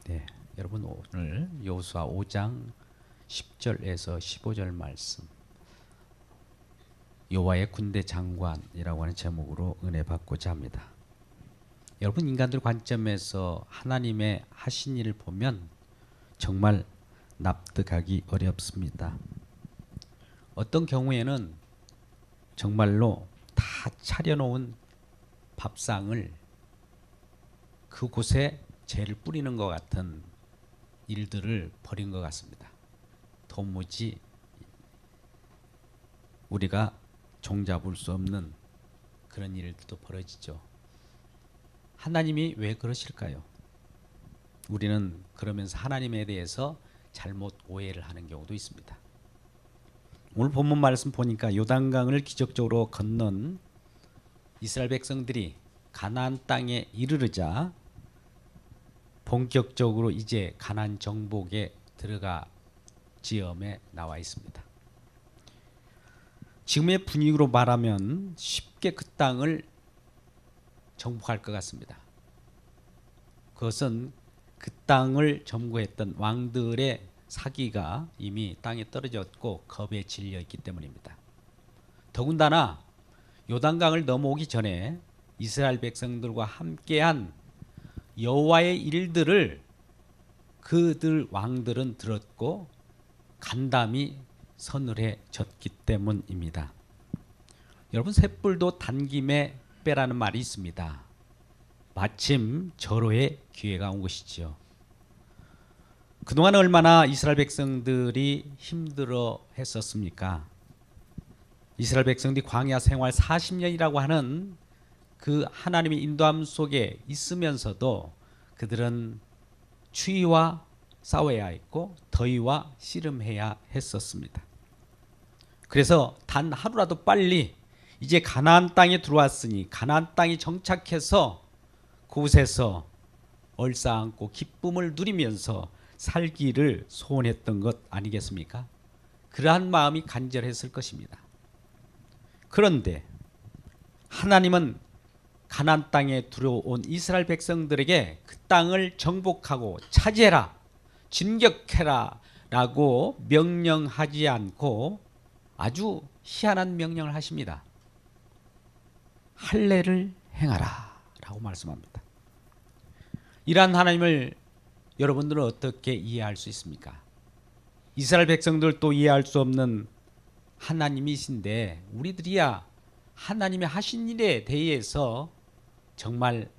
네, 여러분 오늘 여호수아 5장 10절에서 15절 말씀 여호와의 군대 장관이라고 하는 제목으로 은혜 받고자 합니다. 여러분 인간들 관점에서 하나님의 하신 일을 보면 정말 납득하기 어렵습니다. 어떤 경우에는 정말로 다 차려놓은 밥상을 그곳에 죄를 뿌리는 것 같은 일들을 벌인 것 같습니다. 도무지 우리가 종잡을 수 없는 그런 일들도 벌어지죠. 하나님이 왜 그러실까요? 우리는 그러면서 하나님에 대해서 잘못 오해를 하는 경우도 있습니다. 오늘 본문 말씀 보니까 요단강을 기적적으로 건넌 이스라엘 백성들이 가나안 땅에 이르르자 본격적으로 이제 가나안 정복에 들어가 지엄에 나와 있습니다. 지금의 분위기로 말하면 쉽게 그 땅을 정복할 것 같습니다. 그것은 그 땅을 점거했던 왕들의 사기가 이미 땅에 떨어졌고 겁에 질려 있기 때문입니다. 더군다나 요단강을 넘어오기 전에 이스라엘 백성들과 함께한 여호와의 일들을 그들 왕들은 들었고 간담이 서늘해졌기 때문입니다. 여러분 쇳불도 단김에 빼라는 말이 있습니다. 마침 절호의 기회가 온 것이죠. 그동안 얼마나 이스라엘 백성들이 힘들어 했었습니까? 이스라엘 백성들이 광야 생활 40년이라고 하는 그 하나님의 인도함 속에 있으면서도 그들은 추위와 싸워야 했고 더위와 씨름해야 했었습니다. 그래서 단 하루라도 빨리 이제 가나안 땅에 들어왔으니 가나안 땅에 정착해서 그곳에서 얼싸안고 기쁨을 누리면서 살기를 소원했던 것 아니겠습니까? 그러한 마음이 간절했을 것입니다. 그런데 하나님은 가나안 땅에 들어온 이스라엘 백성들에게 그 땅을 정복하고 차지해라, 진격해라 라고 명령하지 않고 아주 희한한 명령을 하십니다. 할례를 행하라 라고 말씀합니다. 이러한 하나님을 여러분들은 어떻게 이해할 수 있습니까? 이스라엘 백성들도 이해할 수 없는 하나님이신데 우리들이야 하나님의 하신 일에 대해서 정말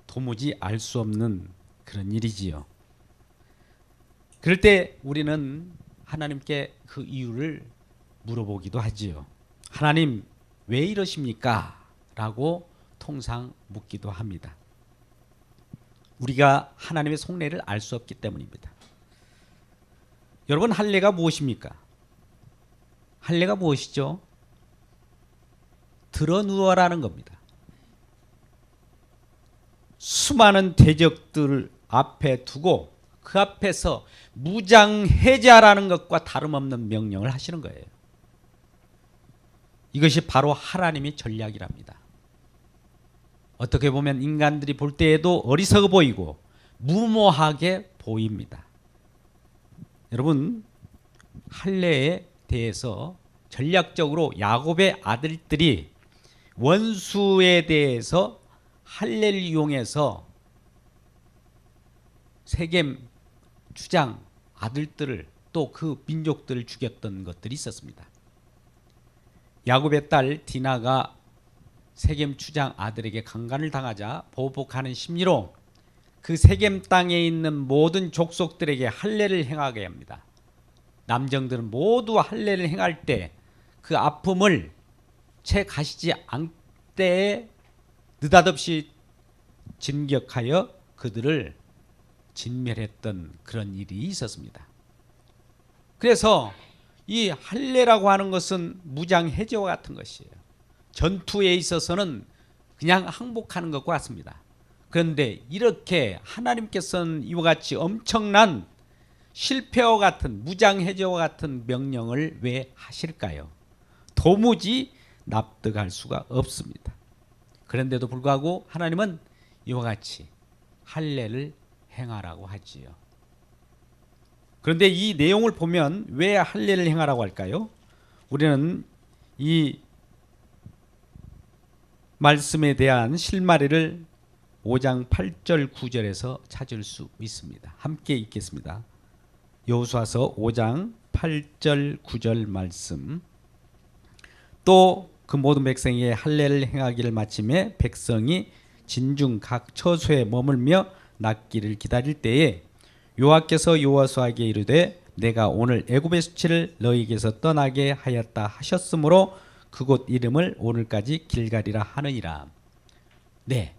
도무지 알 수 없는 그런 일이지요. 그럴 때 우리는 하나님께 그 이유를 물어보기도 하지요. 하나님 왜 이러십니까? 라고 통상 묻기도 합니다. 우리가 하나님의 속내를 알 수 없기 때문입니다. 여러분 할례가 무엇입니까? 할례가 무엇이죠? 드러누워라는 겁니다. 수많은 대적들을 앞에 두고 그 앞에서 무장해제하라는 것과 다름없는 명령을 하시는 거예요. 이것이 바로 하나님의 전략이랍니다. 어떻게 보면 인간들이 볼 때에도 어리석어 보이고 무모하게 보입니다. 여러분 할례에 대해서 전략적으로 야곱의 아들들이 원수에 대해서 할례를 이용해서 세겜 주장 아들들을 또 그 민족들을 죽였던 것들이 있었습니다. 야곱의 딸 디나가 세겜 주장 아들에게 강간을 당하자 보복하는 심리로 그 세겜 땅에 있는 모든 족속들에게 할례를 행하게 합니다. 남정들은 모두 할례를 행할 때 그 아픔을 채 가시지 않되 느닷없이 진격하여 그들을 진멸했던 그런 일이 있었습니다. 그래서 이 할례라고 하는 것은 무장해제와 같은 것이에요. 전투에 있어서는 그냥 항복하는 것과 같습니다. 그런데 이렇게 하나님께서는 이와 같이 엄청난 실패와 같은 무장해제와 같은 명령을 왜 하실까요? 도무지 납득할 수가 없습니다. 그런데도 불구하고 하나님은 이와 같이 할례를 행하라고 하지요. 그런데 이 내용을 보면 왜 할례를 행하라고 할까요? 우리는 이 말씀에 대한 실마리를 5장 8절 9절에서 찾을 수 있습니다. 함께 읽겠습니다. 여호수아서 5장 8절 9절 말씀. 또 그 모든 백성이 할례를 행하기를 마침에 백성이 진중 각 처소에 머물며 낫기를 기다릴 때에 여호와께서 여호수아에게 이르되 내가 오늘 애굽의 수치를 너희에게서 떠나게 하였다 하셨으므로 그곳 이름을 오늘까지 길갈이라 하느니라. 네,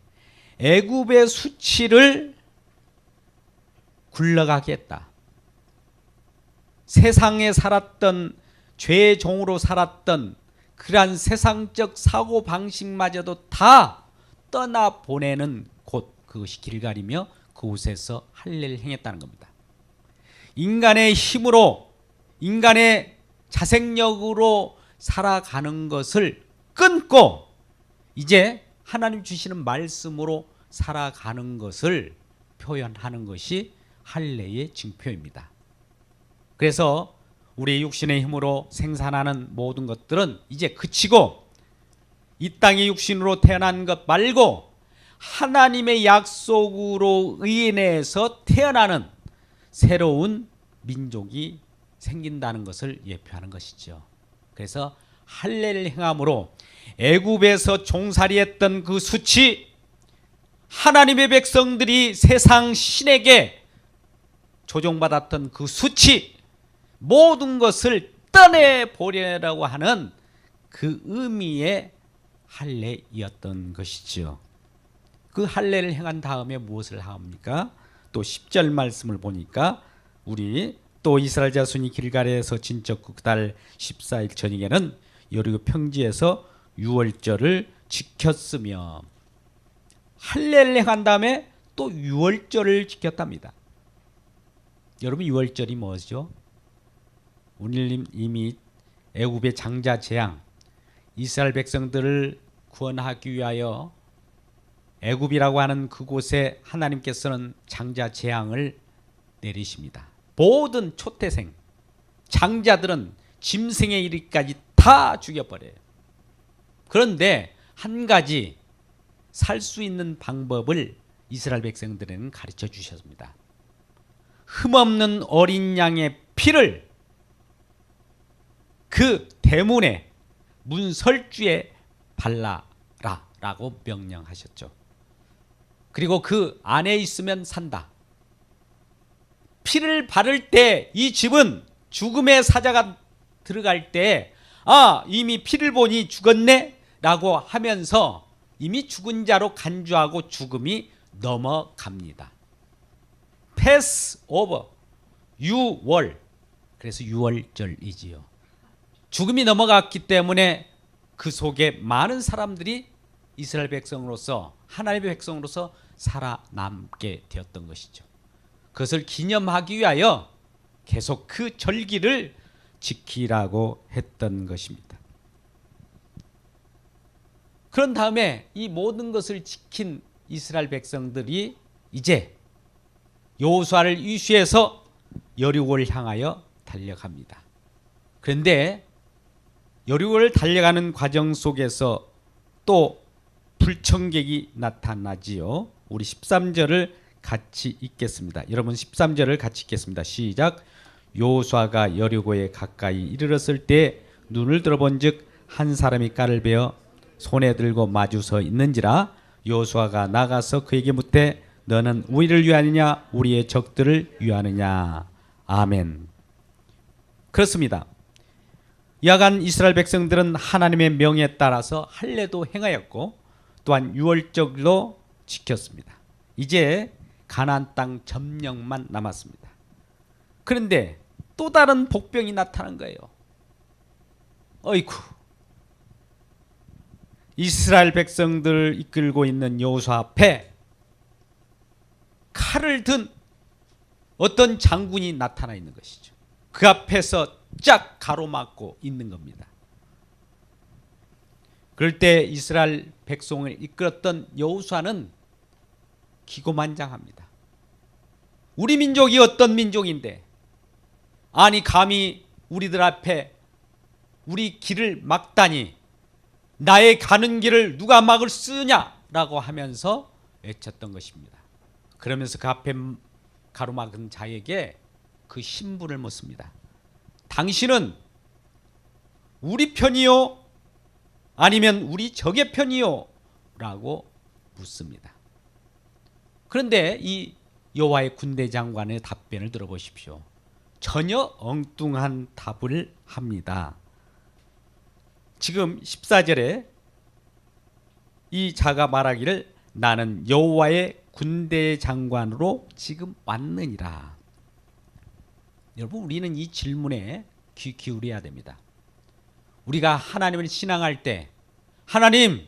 애굽의 수치를 굴러가게 했다. 세상에 살았던 죄의 종으로 살았던 그러한 세상적 사고방식마저도 다 떠나보내는 곳, 그것이 길갈이며 그곳에서 할례를 행했다는 겁니다. 인간의 힘으로, 인간의 자생력으로 살아가는 것을 끊고 이제 하나님 주시는 말씀으로 살아가는 것을 표현하는 것이 할례의 징표입니다. 그래서 우리의 육신의 힘으로 생산하는 모든 것들은 이제 그치고 이 땅의 육신으로 태어난 것 말고 하나님의 약속으로 인해서 태어나는 새로운 민족이 생긴다는 것을 예표하는 것이죠. 그래서 할례를 행함으로 애굽에서 종살이했던 그 수치, 하나님의 백성들이 세상 신에게 조종받았던 그 수치, 모든 것을 떠내보려고 하는 그 의미의 할례이었던 것이죠. 그 할례를 행한 다음에 무엇을 합니까? 또 10절 말씀을 보니까 우리 또 이스라엘 자손이 길갈에서 진척 그달 14일 저녁에는 여리고 평지에서 유월절을 지켰으며, 할례를 행한 다음에 또 유월절을 지켰답니다. 여러분, 유월절이 뭐죠? 오늘 이미 애굽의 장자 재앙, 이스라엘 백성들을 구원하기 위하여 애굽이라고 하는 그곳에 하나님께서는 장자 재앙을 내리십니다. 모든 초태생, 장자들은 짐승에 이르기까지 다 죽여버려요. 그런데 한 가지 살 수 있는 방법을 이스라엘 백성들에게는 가르쳐 주셨습니다. 흠없는 어린 양의 피를 그 대문에 문설주에 발라라 라고 명령하셨죠. 그리고 그 안에 있으면 산다. 피를 바를 때 이 집은 죽음의 사자가 들어갈 때 이미 피를 보니 죽었네 라고 하면서 이미 죽은 자로 간주하고 죽음이 넘어갑니다. 패스 오버, 유월, 그래서 유월절이지요. 죽음이 넘어갔기 때문에 그 속에 많은 사람들이 이스라엘 백성으로서, 하나님의 백성으로서 살아남게 되었던 것이죠. 그것을 기념하기 위하여 계속 그 절기를 지키라고 했던 것입니다. 그런 다음에 이 모든 것을 지킨 이스라엘 백성들이 이제 여호수아를 이수해서 여리고를 향하여 달려갑니다. 그런데 여리고를 달려가는 과정 속에서 또 불청객이 나타나지요. 우리 13절을 같이 읽겠습니다. 여러분 13절을 같이 읽겠습니다. 시작. 여호수아가 여리고에 가까이 이르렀을 때 눈을 들어본즉 한 사람이 깔을 베어 손에 들고 마주 서 있는지라. 여호수아가 나가서 그에게 묻되 너는 우리를 위하느냐 우리의 적들을 위하느냐. 아멘. 그렇습니다. 이하간 이스라엘 백성들은 하나님의 명에 따라서 할례도 행하였고 또한 유월절도 지켰습니다. 이제 가나안 땅 점령만 남았습니다. 그런데 또 다른 복병이 나타난 거예요. 어이쿠, 이스라엘 백성들을 이끌고 있는 여호수아 앞에 칼을 든 어떤 장군이 나타나 있는 것이죠. 그 앞에서 쫙 가로막고 있는 겁니다. 그럴 때 이스라엘 백성을 이끌었던 여호수아는 기고만장합니다. 우리 민족이 어떤 민족인데 아니 감히 우리들 앞에 우리 길을 막다니 나의 가는 길을 누가 막을 쓰냐라고 하면서 외쳤던 것입니다. 그러면서 그 앞에 가로막은 자에게 그 신분을 묻습니다. 당신은 우리 편이요? 아니면 우리 적의 편이요? 라고 묻습니다. 그런데 이 여호와의 군대 장관의 답변을 들어보십시오. 전혀 엉뚱한 답을 합니다. 지금 14절에 이 자가 말하기를 나는 여호와의 군대 장관으로 지금 왔느니라. 여러분, 우리는 이 질문에 귀 기울여야 됩니다. 우리가 하나님을 신앙할 때 하나님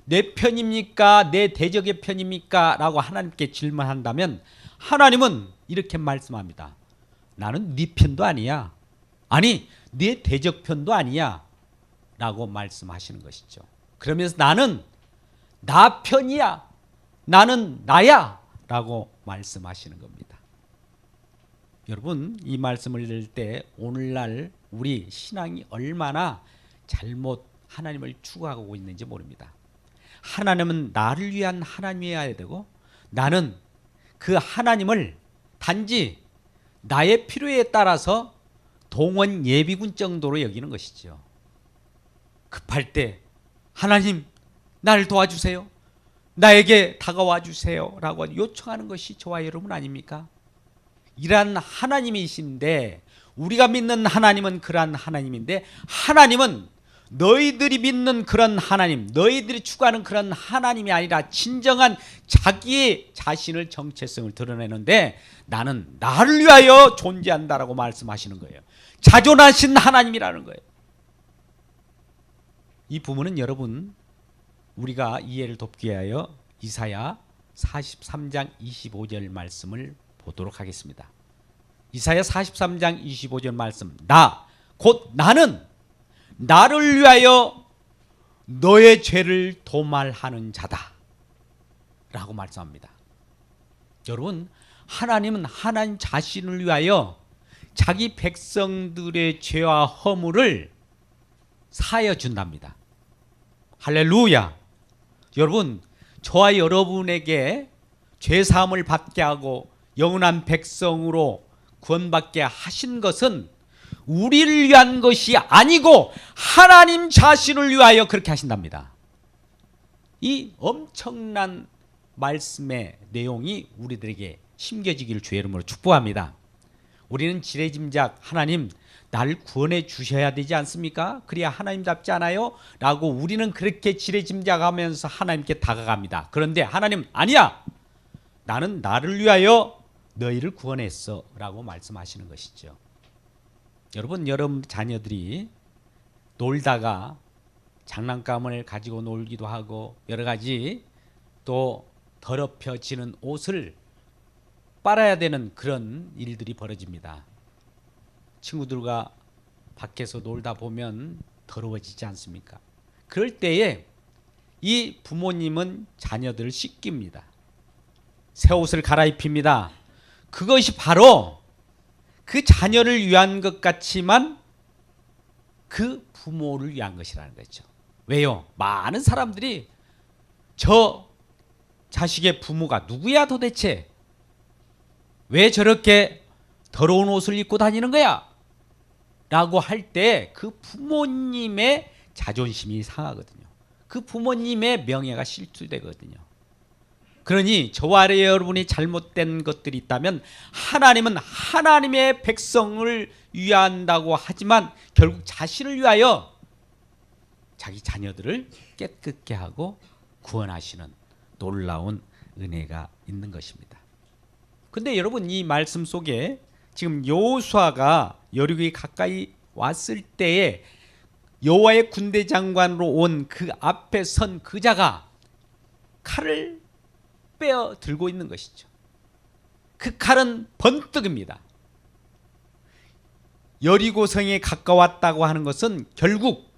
내 편입니까? 내 대적의 편입니까? 라고 하나님께 질문한다면 하나님은 이렇게 말씀합니다. 나는 네 편도 아니야. 아니 네 대적 편도 아니야. 라고 말씀하시는 것이죠. 그러면서 나는 나 편이야. 나는 나야. 라고 말씀하시는 겁니다. 여러분, 이 말씀을 들을 때 오늘날 우리 신앙이 얼마나 잘못 하나님을 추구하고 있는지 모릅니다. 하나님은 나를 위한 하나님이어야 되고 나는 그 하나님을 단지 나의 필요에 따라서 동원 예비군 정도로 여기는 것이죠. 급할 때 하나님 나를 도와주세요. 나에게 다가와 주세요. 라고 요청하는 것이 저와 여러분 아닙니까? 이러한 하나님이신데 우리가 믿는 하나님은 그러한 하나님인데 하나님은 너희들이 믿는 그런 하나님, 너희들이 추구하는 그런 하나님이 아니라 진정한 자기의 자신을 정체성을 드러내는데 나는 나를 위하여 존재한다라고 말씀하시는 거예요. 자존하신 하나님이라는 거예요. 이 부분은 여러분 우리가 이해를 돕기 위하여 이사야 43장 25절 말씀을 보도록 하겠습니다. 이사야 43장 25절 말씀, 나 곧 나는 나를 위하여 너의 죄를 도말하는 자다 라고 말씀합니다. 여러분, 하나님은 하나님 자신을 위하여 자기 백성들의 죄와 허물을 사하여 준답니다. 할렐루야. 여러분, 저와 여러분에게 죄사함을 받게 하고 영원한 백성으로 구원받게 하신 것은 우리를 위한 것이 아니고 하나님 자신을 위하여 그렇게 하신답니다. 이 엄청난 말씀의 내용이 우리들에게 심겨지기를 주의 이름으로 축복합니다. 우리는 지레짐작 하나님 나를 구원해 주셔야 되지 않습니까? 그래야 하나님답지 않아요? 라고 우리는 그렇게 지레짐작하면서 하나님께 다가갑니다. 그런데 하나님 아니야. 나는 나를 위하여 너희를 구원했어 라고 말씀하시는 것이죠. 여러분 자녀들이 놀다가 장난감을 가지고 놀기도 하고 여러 가지 또 더럽혀지는 옷을 빨아야 되는 그런 일들이 벌어집니다. 친구들과 밖에서 놀다 보면 더러워지지 않습니까? 그럴 때에 이 부모님은 자녀들을 씻깁니다. 새 옷을 갈아입힙니다. 그것이 바로 그 자녀를 위한 것 같지만 그 부모를 위한 것이라는 거죠. 왜요? 많은 사람들이 저 자식의 부모가 누구야 도대체? 왜 저렇게 더러운 옷을 입고 다니는 거야? 라고 할 때 그 부모님의 자존심이 상하거든요. 그 부모님의 명예가 실추되거든요. 그러니 저와 여러분이 잘못된 것들이 있다면 하나님은 하나님의 백성을 위한다고 하지만 결국 자신을 위하여 자기 자녀들을 깨끗게 하고 구원하시는 놀라운 은혜가 있는 것입니다. 근데 여러분 이 말씀 속에 지금 여호수아가 여리고에 가까이 왔을 때에 여호와의 군대 장관으로 온 그 앞에 선 그 자가 칼을 빼어 들고 있는 것이죠. 그 칼은 번뜩입니다. 여리고성에 가까웠다고 하는 것은 결국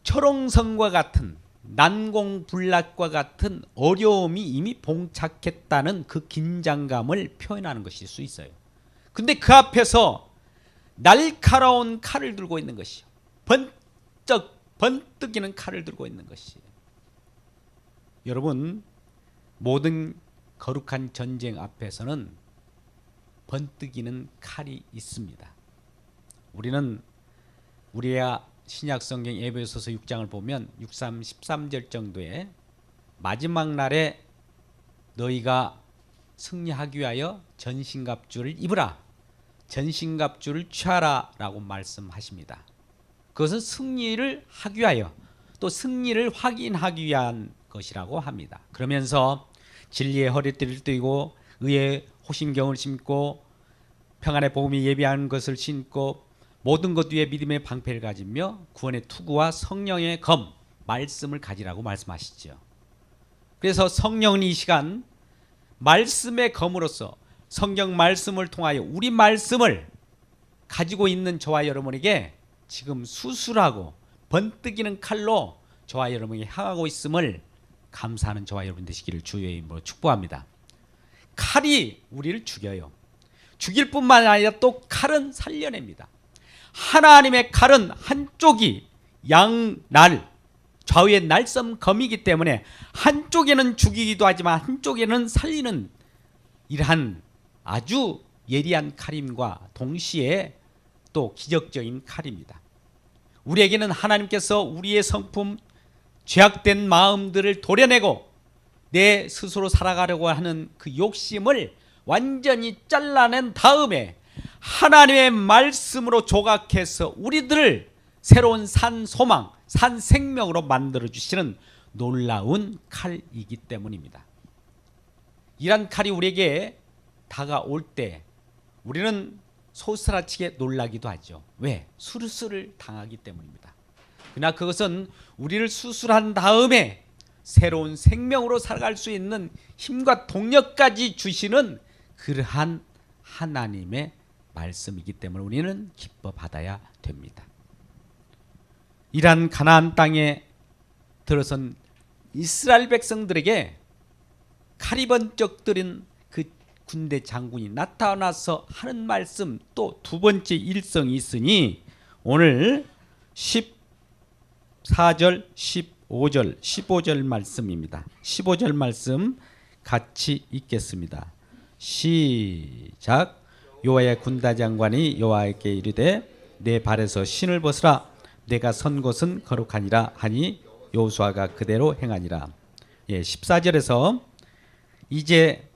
초롱성과 같은 난공불락과 같은 어려움이 이미 봉착했다는 그 긴장감을 표현하는 것일 수 있어요. 근데 그 앞에서 날카로운 칼을 들고 있는 것이요. 번뜩이는 칼을 들고 있는 것이에요. 여러분, 모든 거룩한 전쟁 앞에서는 번뜩이는 칼이 있습니다. 우리는 우리야 신약성경 에베소서 6장을 보면 6, 13절 정도에 마지막 날에 너희가 승리하기 위하여 전신갑주를 입으라, 전신갑주를 취하라 라고 말씀하십니다. 그것은 승리를 하기 위하여, 또 승리를 확인하기 위한 것이라고 합니다. 그러면서 진리의 허리띠를 띠고 의의 호심경을 신고 평안의 복음이 예비한 것을 신고 모든 것 위에 믿음의 방패를 가지며 구원의 투구와 성령의 검, 말씀을 가지라고 말씀하시죠. 그래서 성령은 이 시간 말씀의 검으로서 성경 말씀을 통하여 우리 말씀을 가지고 있는 저와 여러분에게 지금 수술하고 번뜩이는 칼로 저와 여러분에게 향하고 있음을 감사하는 저와 여러분 되시기를 주의 이름으로 축복합니다. 칼이 우리를 죽여요. 죽일 뿐만 아니라 또 칼은 살려냅니다. 하나님의 칼은 한쪽이 양날, 좌우의 날섬 검이기 때문에 한쪽에는 죽이기도 하지만 한쪽에는 살리는 이러한 아주 예리한 칼임과 동시에 또 기적적인 칼입니다. 우리에게는 하나님께서 우리의 성품, 죄악된 마음들을 도려내고 내 스스로 살아가려고 하는 그 욕심을 완전히 잘라낸 다음에 하나님의 말씀으로 조각해서 우리들을 새로운 산 소망, 산 생명으로 만들어주시는 놀라운 칼이기 때문입니다. 이런 칼이 우리에게 다가올 때 우리는 소스라치게 놀라기도 하죠. 왜? 수술을 당하기 때문입니다. 그러나 그것은 우리를 수술한 다음에 새로운 생명으로 살아갈 수 있는 힘과 동력까지 주시는 그러한 하나님의 말씀이기 때문에 우리는 기뻐 받아야 됩니다. 이란 가나안 땅에 들어선 이스라엘 백성들에게 칼이 번쩍 들인 그 군대 장군이 나타나서 하는 말씀, 또 두 번째 일성이 있으니 오늘 14절, 15절, 15절 말씀입니다. 15절 말씀 같이 읽겠습니다. 시작. 여호와의 군대장관이 여호와께 이르되 내 발에서 신을 벗으라, 내가 선 곳은 거룩하니라 하니 여호수아가 그대로 행하니라. 14절에서 이제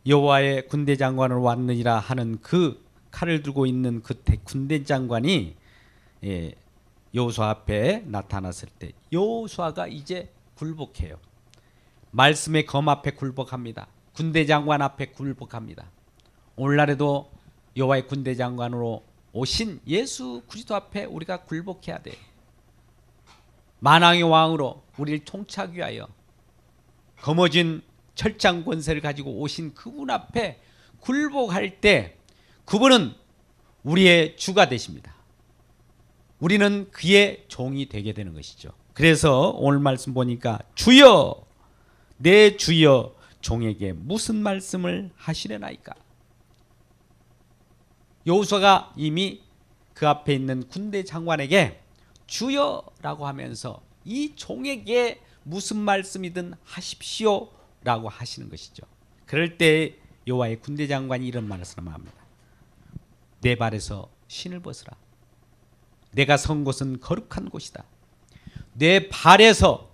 여호와의 군대장관으로 왔느니라 하는 그 칼을 들고 있는 그 군대장관이 여호수아 앞에 나타났을 때 여호수아가 이제 굴복해요. 말씀의 검 앞에 굴복합니다. 군대장관 앞에 굴복합니다. 오늘날에도 여호와의 군대장관으로 오신 예수 그리스도 앞에 우리가 굴복해야 돼. 만왕의 왕으로 우리를 통치하기 위하여 거머쥔 철장 권세를 가지고 오신 그분 앞에 굴복할 때 그분은 우리의 주가 되십니다. 우리는 그의 종이 되게 되는 것이죠. 그래서 오늘 말씀 보니까 주여, 내 주여, 종에게 무슨 말씀을 하시려나이까. 여호수아가 이미 그 앞에 있는 군대 장관에게 주여라고 하면서 이 종에게 무슨 말씀이든 하십시오 라고 하시는 것이죠. 그럴 때 여호와의 군대 장관이 이런 말씀을 합니다. 내 발에서 신을 벗으라. 내가 선 곳은 거룩한 곳이다. 내 발에서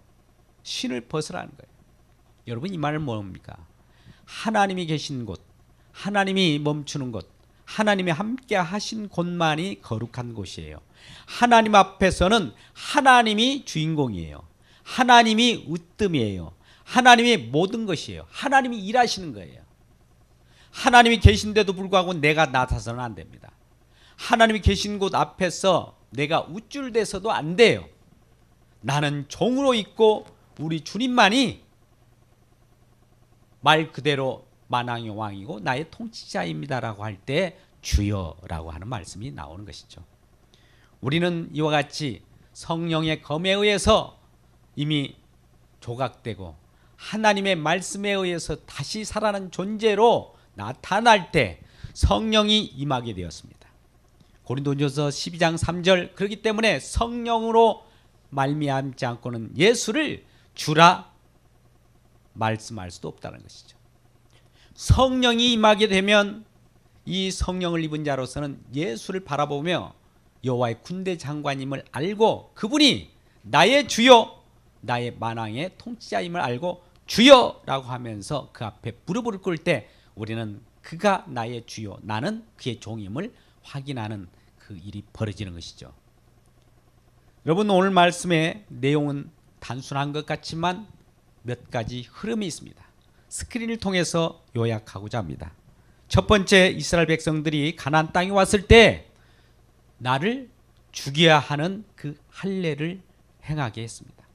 신을 벗으라는 거예요. 여러분, 이 말은 뭡니까? 하나님이 계신 곳, 하나님이 멈추는 곳, 하나님이 함께 하신 곳만이 거룩한 곳이에요. 하나님 앞에서는 하나님이 주인공이에요. 하나님이 으뜸이에요. 하나님이 모든 것이에요. 하나님이 일하시는 거예요. 하나님이 계신데도 불구하고 내가 나타서는 안 됩니다. 하나님이 계신 곳 앞에서 내가 우쭐대서도 안 돼요. 나는 종으로 있고 우리 주님만이 말 그대로 만왕의 왕이고 나의 통치자입니다라고 할 때 주여라고 하는 말씀이 나오는 것이죠. 우리는 이와 같이 성령의 검에 의해서 이미 조각되고 하나님의 말씀에 의해서 다시 살아난 존재로 나타날 때 성령이 임하게 되었습니다. 고린도전서 12장 3절, 그렇기 때문에 성령으로 말미암지 않고는 예수를 주라 말씀할 수도 없다는 것이죠. 성령이 임하게 되면 이 성령을 입은 자로서는 예수를 바라보며 여호와의 군대 장관임을 알고 그분이 나의 주요 나의 만왕의 통치자임을 알고 주여라고 하면서 그 앞에 무릎을 꿇을 때 우리는 그가 나의 주요 나는 그의 종임을 확인하는 그 일이 벌어지는 것이죠. 여러분, 오늘 말씀의 내용은 단순한 것 같지만 몇 가지 흐름이 있습니다. 스크린을 통해서 요약하고자 합니다. 첫 번째, 이스라엘 백성들이 가나안 땅에 왔을 때 나를 죽여야 하는 그 할례를 행하게 했습니다.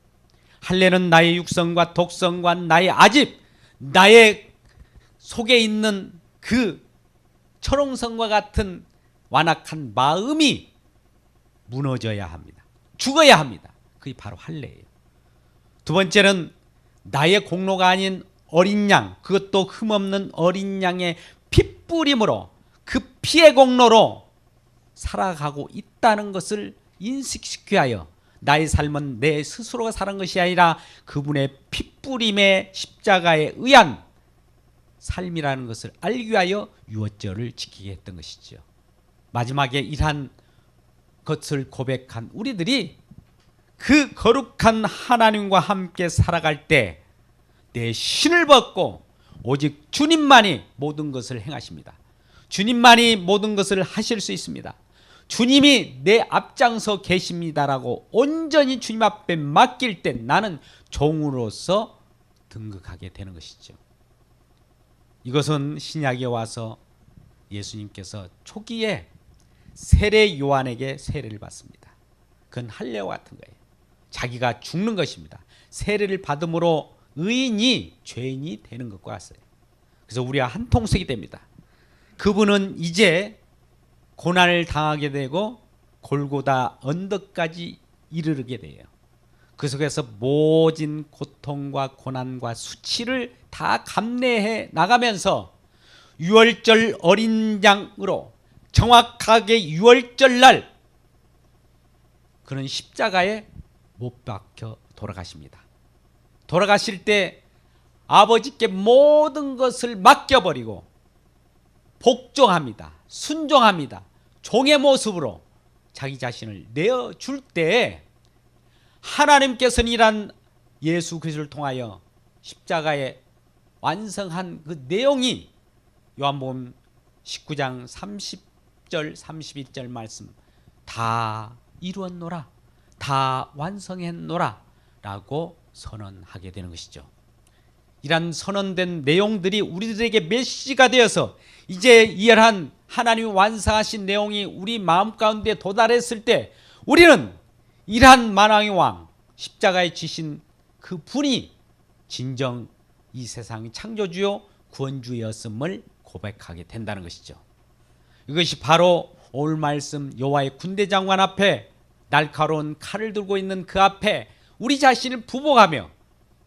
할례는 나의 육성과 독성과 나의 아집, 나의 속에 있는 그 철옹성과 같은 완악한 마음이 무너져야 합니다. 죽어야 합니다. 그게 바로 할례예요. 두 번째는 나의 공로가 아닌 어린 양, 그것도 흠없는 어린 양의 핏뿌림으로 그 피의 공로로 살아가고 있다는 것을 인식시켜야 하여 나의 삶은 내 스스로가 사는 것이 아니라 그분의 핏뿌림의 십자가에 의한 삶이라는 것을 알기 위하여 유월절을 지키게 했던 것이죠. 마지막에 이러한 것을 고백한 우리들이 그 거룩한 하나님과 함께 살아갈 때 내 신을 벗고 오직 주님만이 모든 것을 행하십니다. 주님만이 모든 것을 하실 수 있습니다. 주님이 내 앞장서 계십니다라고 온전히 주님 앞에 맡길 때 나는 종으로서 등극하게 되는 것이죠. 이것은 신약에 와서 예수님께서 초기에 세례 요한에게 세례를 받습니다. 그건 할례와 같은 거예요. 자기가 죽는 것입니다. 세례를 받음으로 의인이 죄인이 되는 것과 같아요. 그래서 우리와 한 통속이 됩니다. 그분은 이제 고난을 당하게 되고 골고다 언덕까지 이르게 돼요. 그 속에서 모진 고통과 고난과 수치를 다 감내해 나가면서 유월절 어린 양으로 정확하게 유월절 날 그는 십자가에 못 박혀 돌아가십니다. 돌아가실 때 아버지께 모든 것을 맡겨버리고 복종합니다. 순종합니다. 종의 모습으로 자기 자신을 내어줄 때 하나님께서는 이란 예수 그리스도를 통하여 십자가에 완성한 그 내용이 요한복음 19장 30절 31절 말씀 다 이루었노라, 다 완성했노라 라고 선언하게 되는 것이죠. 이란 선언된 내용들이 우리들에게 메시지가 되어서 이제 이러한 하나님이 완성하신 내용이 우리 마음 가운데 도달했을 때 우리는 이러한 만왕의 왕 십자가에 지신 그 분이 진정 이 세상의 창조주요 구원주였음을 고백하게 된다는 것이죠. 이것이 바로 오늘 말씀 여호와의 군대 장관 앞에 날카로운 칼을 들고 있는 그 앞에 우리 자신을 부복하며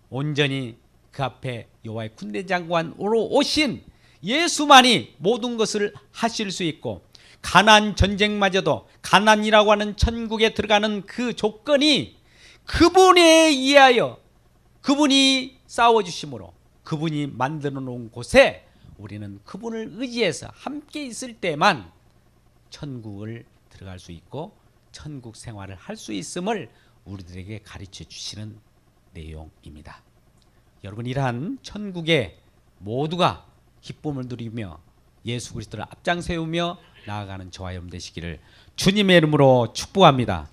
온전히 그 앞에 여호와의 군대 장관으로 오신 예수만이 모든 것을 하실 수 있고 가나안 전쟁마저도 가나안이라고 하는 천국에 들어가는 그 조건이 그분에 의하여 그분이 싸워주심으로 그분이 만들어 놓은 곳에 우리는 그분을 의지해서 함께 있을 때만 천국을 들어갈 수 있고 천국 생활을 할 수 있음을 우리들에게 가르쳐 주시는 내용입니다. 여러분, 이러한 천국에 모두가 기쁨을 누리며 예수 그리스도를 앞장 세우며 나아가는 저와 여러분 되시기를 주님의 이름으로 축복합니다.